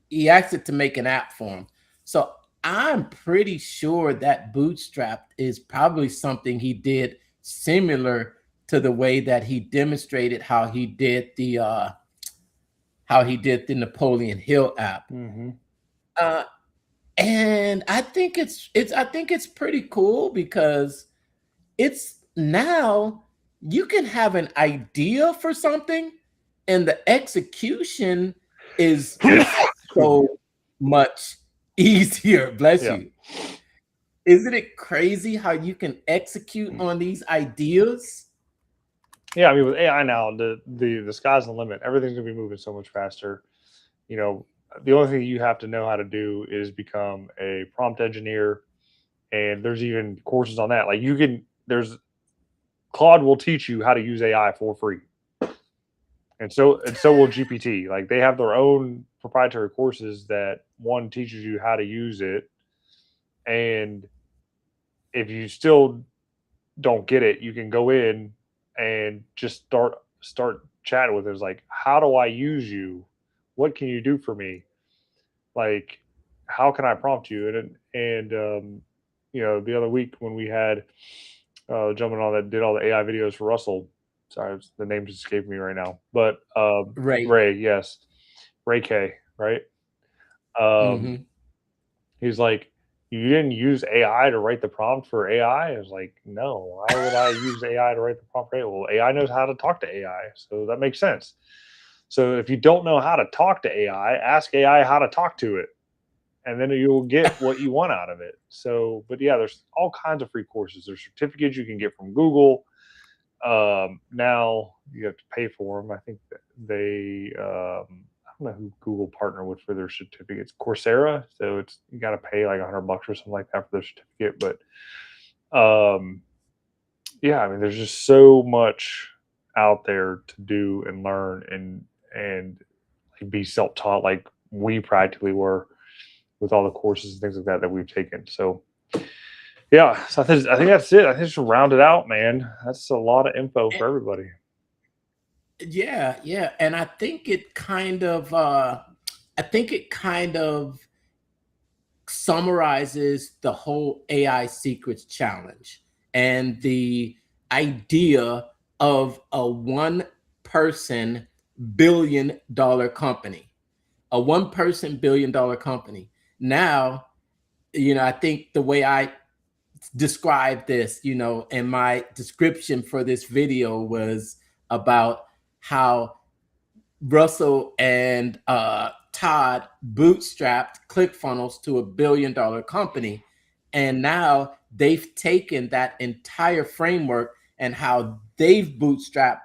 he asked it to make an app for him. So I'm pretty sure that Bootstrap is probably something he did similar to the way that he demonstrated how he did the Napoleon Hill app. Mm-hmm. And I think it's pretty cool because it's now you can have an idea for something, and the execution is so much easier. Bless you. Isn't it crazy how you can execute on these ideas? Yeah, I mean, with AI now, the sky's the limit. Everything's gonna be moving so much faster. You know, the only thing you have to know how to do is become a prompt engineer, and there's even courses on that. Like there's Claude will teach you how to use AI for free, and so will GPT. Like they have their own proprietary courses that one teaches you how to use it, and if you still don't get it, you can go in and just start chatting with it. It's like, how do I use you? What can you do for me? Like, how can I prompt you? And you know, the other week when we had gentleman on that did all the AI videos for Russell. Sorry, the name just escaped me right now. But Ray, yes, Ray K, right? He's like, you didn't use AI to write the prompt for AI? I was like, no, why would I use AI to write the prompt for AI? Well, AI knows how to talk to AI, so that makes sense. So if you don't know how to talk to AI, ask AI how to talk to it, and then you'll get what you want out of it. So, but yeah, there's all kinds of free courses. There's certificates you can get from Google. Now you have to pay for them. I think that they, I don't know who Google partner with for their certificates. Coursera, so you got to pay like $100 or something like that for their certificate. But yeah, I mean, there's just so much out there to do and learn and be self-taught, like we practically were with all the courses and things like that we've taken. So yeah, so I think that's it. I think just round it out, man. That's a lot of info for everybody. Yeah, and I think it kind of summarizes the whole AI Secrets Challenge and the idea of a one-person billion-dollar company. A one-person billion-dollar company. Now, I think the way I describe this, and my description for this video was about how Russell and Todd bootstrapped Clickfunnels to $1 billion company. And now they've taken that entire framework and how they've bootstrapped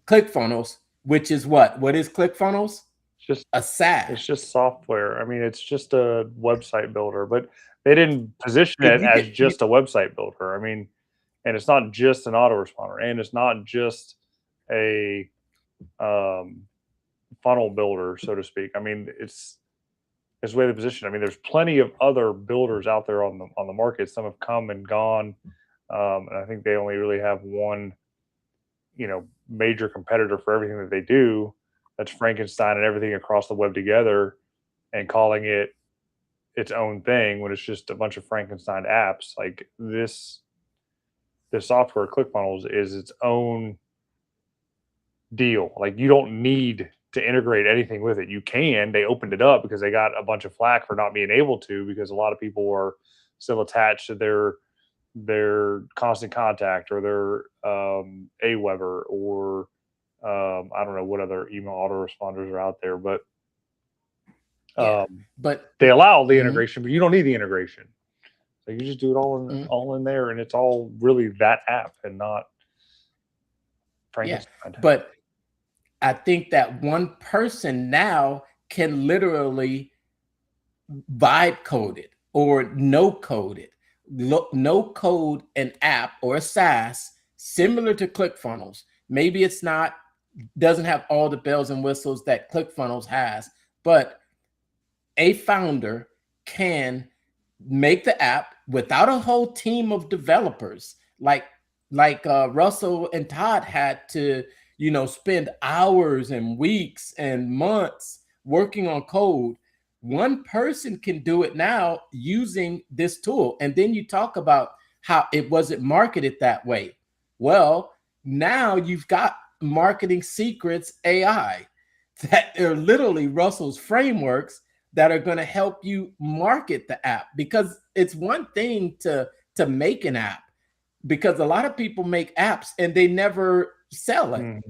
Clickfunnels, which is what? What is Clickfunnels? Just a SaaS. It's just software. I mean, it's just a website builder, but they didn't position it as just a website builder. I mean, And it's not just an autoresponder, and it's not just a funnel builder, so to speak. I mean, it's way the position. I mean, there's plenty of other builders out there on the market. Some have come and gone, and I think they only really have one, major competitor for everything that they do. That's Frankenstein and everything across the web together, and calling it its own thing when it's just a bunch of Frankenstein apps. Like this software, ClickFunnels, is its own deal. Like, you don't need to integrate anything with it. You can. They opened it up because they got a bunch of flack for not being able to, because a lot of people are still attached to their Constant Contact or their Aweber or I don't know what other email autoresponders are out there, but but they allow the integration, but you don't need the integration. So you just do it all in there, and it's all really that app and not Frankenstein. Yeah, but I think that one person now can literally vibe code it or no code it. No code an app or a SaaS similar to ClickFunnels. Maybe it's not, doesn't have all the bells and whistles that ClickFunnels has, but a founder can make the app without a whole team of developers like Russell and Todd had to, spend hours and weeks and months working on code. One person can do it now using this tool. And then you talk about how it wasn't marketed that way. Well, now you've got Marketing Secrets AI that are literally Russell's frameworks that are going to help you market the app, because it's one thing to make an app, because a lot of people make apps and they never sell it.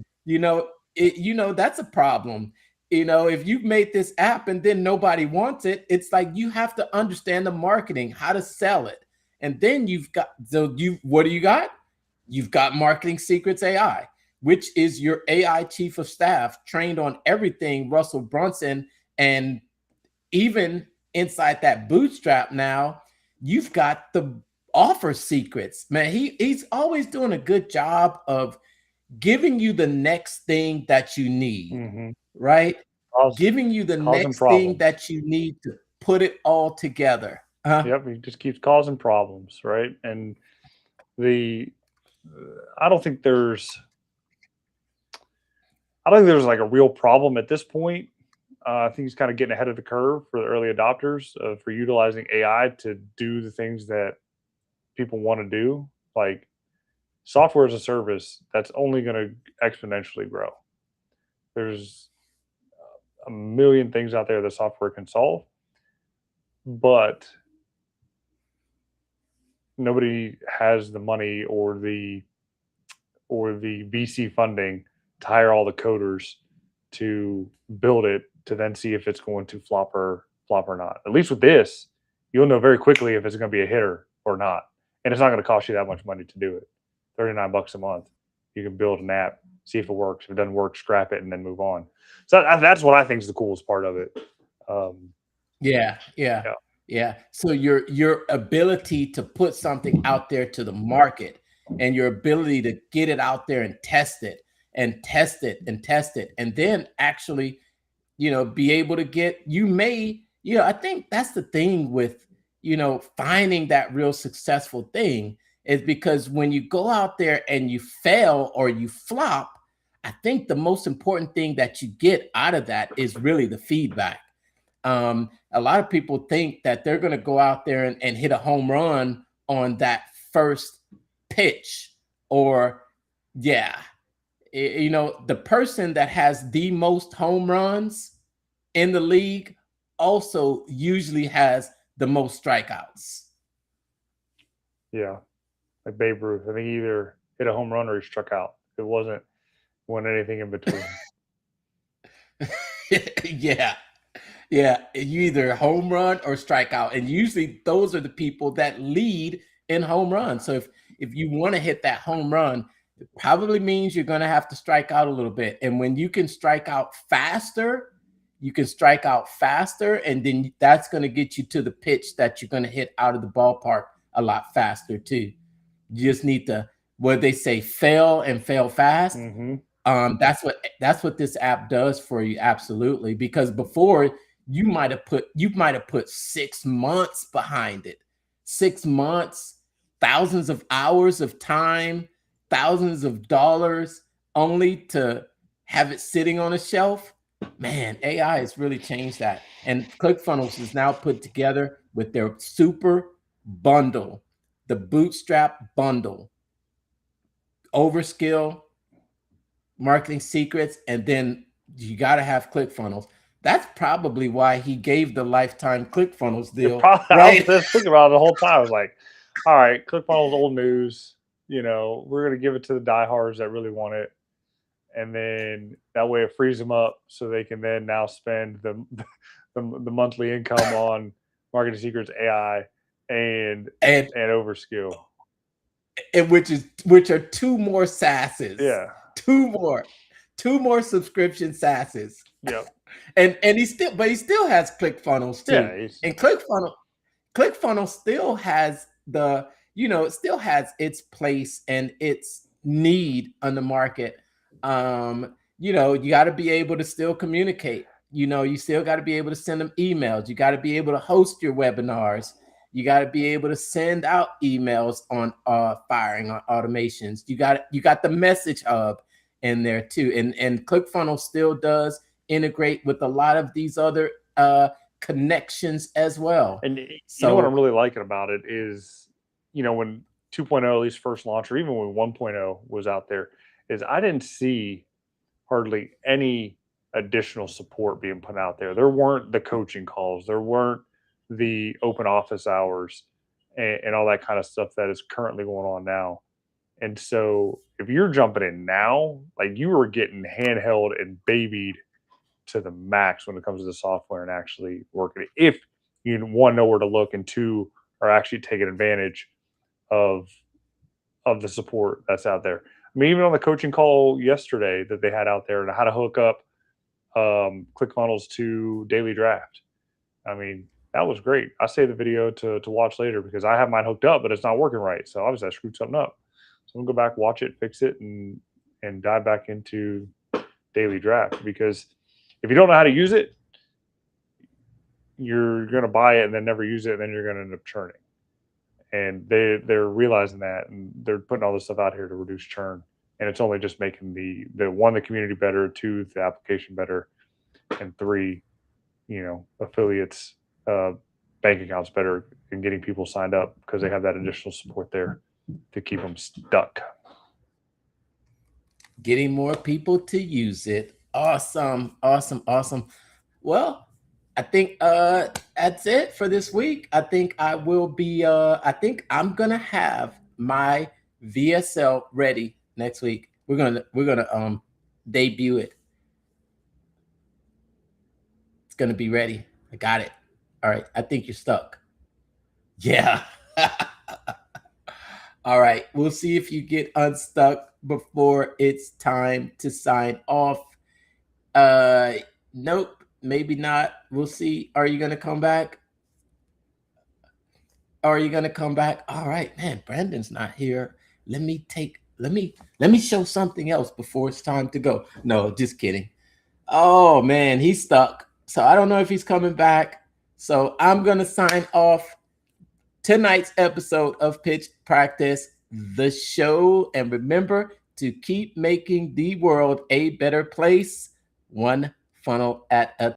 That's a problem. If you've made this app and then nobody wants it, it's like you have to understand the marketing, how to sell it. And then what do you got? You've got Marketing Secrets AI, which is your AI chief of staff trained on everything Russell Brunson. And even inside that Bootstrap now, you've got the offer secrets. Man, he's always doing a good job of giving you the next thing that you need, right? Giving you the next thing that you need to put it all together. Yep, he just keeps causing problems, right? And I don't think there's like a real problem at this point. I think he's kind of getting ahead of the curve for the early adopters for utilizing AI to do the things that people want to do, like software as a service. That's only going to exponentially grow. There's a million things out there that software can solve, but nobody has the money or the VC funding to hire all the coders to build it to then see if it's going to flop or not. At least with this, you'll know very quickly if it's going to be a hitter or not. And it's not going to cost you that much money to do it. $39 a month. You can build an app, see if it works. If it doesn't work, scrap it and then move on. So that's what I think is the coolest part of it. Yeah. So your ability to put something out there to the market, and your ability to get it out there and test it and test it and test it, and then actually, be able to get, I think that's the thing with, finding that real successful thing, is because when you go out there and you fail or you flop, I think the most important thing that you get out of that is really the feedback. A lot of people think that they're going to go out there and hit a home run on that first pitch, or the person that has the most home runs in the league also usually has the most strikeouts. Yeah. Like Babe Ruth. I think he either hit a home run or he struck out. It wasn't anything in between. Yeah. You either home run or strike out. And usually those are the people that lead in home runs. So if you want to hit that home run, it probably means you're going to have to strike out a little bit. And when you can strike out faster, and then that's going to get you to the pitch that you're going to hit out of the ballpark a lot faster too. You just need to, what they say, fail and fail fast. Mm-hmm. That's what this app does for you. Absolutely. Because before you might have put 6 months behind it, 6 months, thousands of hours of time, thousands of dollars, only to have it sitting on a shelf. Man, AI has really changed that. And ClickFunnels is now put together with their super bundle, the Bootstrap bundle, Overskill, Marketing Secrets, and then you got to have ClickFunnels. That's probably why he gave the lifetime ClickFunnels deal. I was just thinking about it the whole time. I was like, all right, ClickFunnels old news. You know, we're going to give it to the diehards that really want it. And then that way it frees them up so they can then now spend the monthly income on Marketing Secrets AI and Overskill. And which are 2 more SaaSes. Yeah. 2 more subscription SaaSes. Yep. And he still has ClickFunnels too. Yeah, and ClickFunnels still has it still has its place and its need on the market. You got to be able to still communicate. You still got to be able to send them emails. You got to be able to host your webinars. You got to be able to send out emails on firing on automations. You got the message hub in there too. And ClickFunnels still does integrate with a lot of these other connections as well. And you know what I'm really liking about it is, when 2.0 at least first launched, or even when 1.0 was out there, is I didn't see hardly any additional support being put out there. There weren't the coaching calls. There weren't the open office hours and all that kind of stuff that is currently going on now. And so if you're jumping in now, like, you were getting handheld and babied to the max when it comes to the software and actually working it. If you, one, know where to look, and two, are actually taking advantage of the support that's out there. I mean, even on the coaching call yesterday that they had out there and how to hook up ClickFunnels to Daily Draft. I mean, that was great. I saved the video to watch later because I have mine hooked up, but it's not working right. So obviously I screwed something up. So I'm gonna go back, watch it, fix it, and dive back into Daily Draft, because if you don't know how to use it, you're gonna buy it and then never use it, and then you're gonna end up churning. And they're realizing that, and they're putting all this stuff out here to reduce churn. And it's only just making the community better, 2, the application better, and 3, affiliates, bank accounts better, and getting people signed up because they have that additional support there to keep them stuck. Getting more people to use it. Awesome. Well, I think that's it for this week. I think I'm gonna have my VSL ready next week. We're gonna debut it. It's gonna be ready. I got it. All right. I think you're stuck. Yeah. All right. We'll see if you get unstuck before it's time to sign off. Nope. Maybe not. We'll see. Are you going to come back? All right, man. Brandon's not here. Let me show something else before it's time to go. No, just kidding. Oh man, he's stuck. So I don't know if he's coming back. So I'm going to sign off tonight's episode of Pitch Practice, the show. And remember to keep making the world a better place, one funnel at a